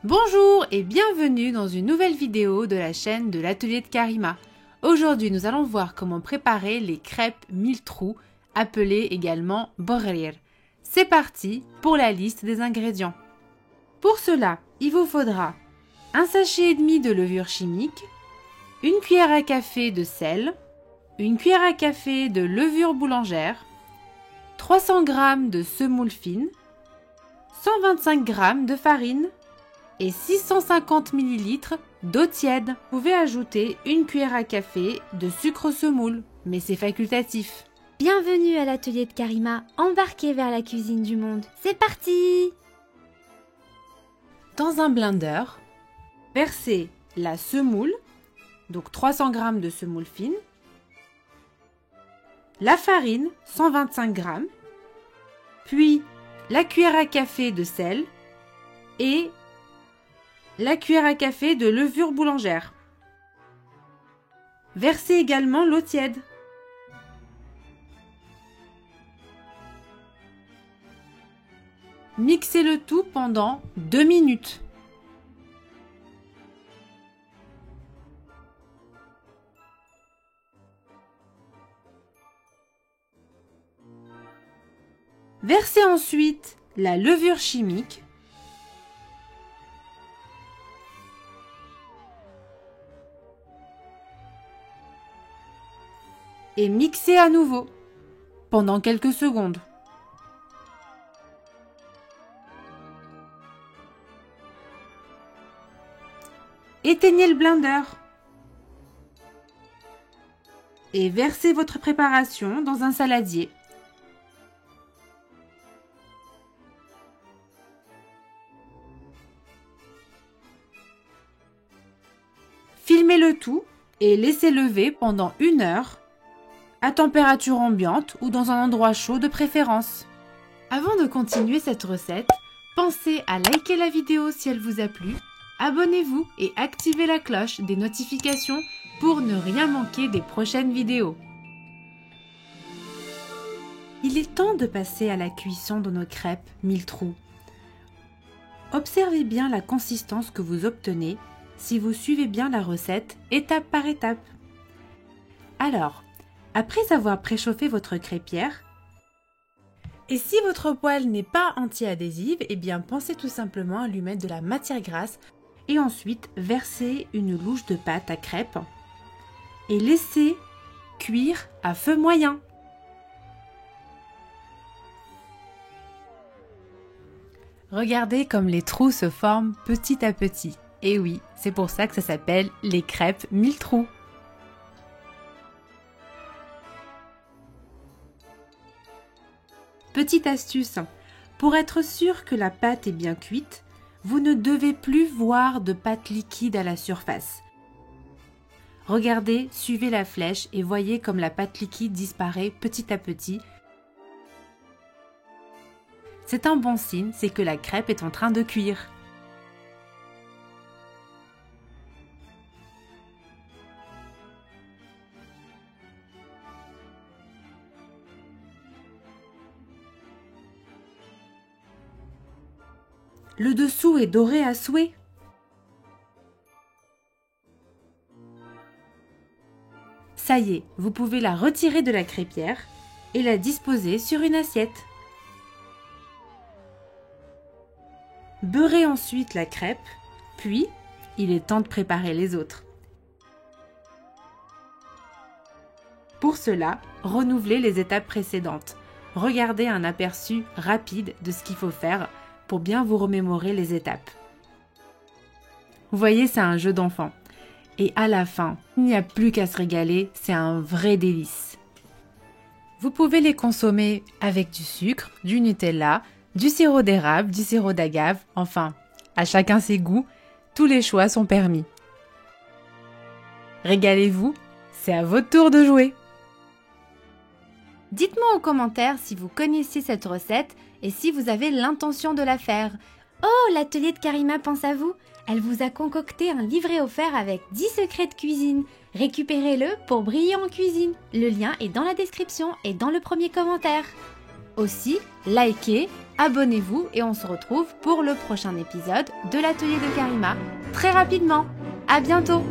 Bonjour et bienvenue dans une nouvelle vidéo de la chaîne de l'atelier de Karima. Aujourd'hui, nous allons voir comment préparer les crêpes 1000 trous, appelées également borrir. C'est parti pour la liste des ingrédients. Pour cela, il vous faudra un sachet et demi de levure chimique, une cuillère à café de sel, une cuillère à café de levure boulangère, 300 g de semoule fine, 125 g de farine et 650 ml d'eau tiède. Vous pouvez ajouter une cuillère à café de sucre semoule, mais c'est facultatif. Bienvenue à l'atelier de Karima, embarquez vers la cuisine du monde. C'est parti! Dans un blender, versez la semoule, donc 300 g de semoule fine, la farine, 125 g, puis la cuillère à café de sel et la cuillère à café de levure boulangère. Versez également l'eau tiède. Mixez le tout pendant 2 minutes. Versez ensuite la levure chimique et mixez à nouveau pendant quelques secondes. Éteignez le blender et versez votre préparation dans un saladier. Filmez le tout et laissez lever pendant 1 heure à température ambiante ou dans un endroit chaud de préférence. Avant de continuer cette recette, pensez à liker la vidéo si elle vous a plu, abonnez-vous et activez la cloche des notifications pour ne rien manquer des prochaines vidéos. Il est temps de passer à la cuisson de nos crêpes 1000 trous. Observez bien la consistance que vous obtenez si vous suivez bien la recette étape par étape. Alors, après avoir préchauffé votre crêpière, et si votre poêle n'est pas anti-adhésive, eh bien pensez tout simplement à lui mettre de la matière grasse et ensuite versez une louche de pâte à crêpes et laissez cuire à feu moyen. Regardez comme les trous se forment petit à petit. Et oui, c'est pour ça que ça s'appelle les crêpes 1000 trous. Petite astuce, pour être sûr que la pâte est bien cuite, vous ne devez plus voir de pâte liquide à la surface. Regardez, suivez la flèche et voyez comme la pâte liquide disparaît petit à petit. C'est un bon signe, c'est que la crêpe est en train de cuire. Le dessous est doré à souhait. Ça y est, vous pouvez la retirer de la crêpière et la disposer sur une assiette. Beurrez ensuite la crêpe, puis il est temps de préparer les autres. Pour cela, renouvelez les étapes précédentes. Regardez un aperçu rapide de ce qu'il faut faire pour bien vous remémorer les étapes. Vous voyez, c'est un jeu d'enfant. Et à la fin, il n'y a plus qu'à se régaler, c'est un vrai délice. Vous pouvez les consommer avec du sucre, du Nutella, du sirop d'érable, du sirop d'agave, enfin, à chacun ses goûts, tous les choix sont permis. Régalez-vous, c'est à votre tour de jouer. Dites-moi en commentaire si vous connaissiez cette recette et si vous avez l'intention de la faire. Oh, l'atelier de Karima pense à vous. Elle vous a concocté un livret offert avec 10 secrets de cuisine. Récupérez-le pour briller en cuisine. Le lien est dans la description et dans le premier commentaire. Aussi, likez, abonnez-vous et on se retrouve pour le prochain épisode de l'atelier de Karima très rapidement. À bientôt!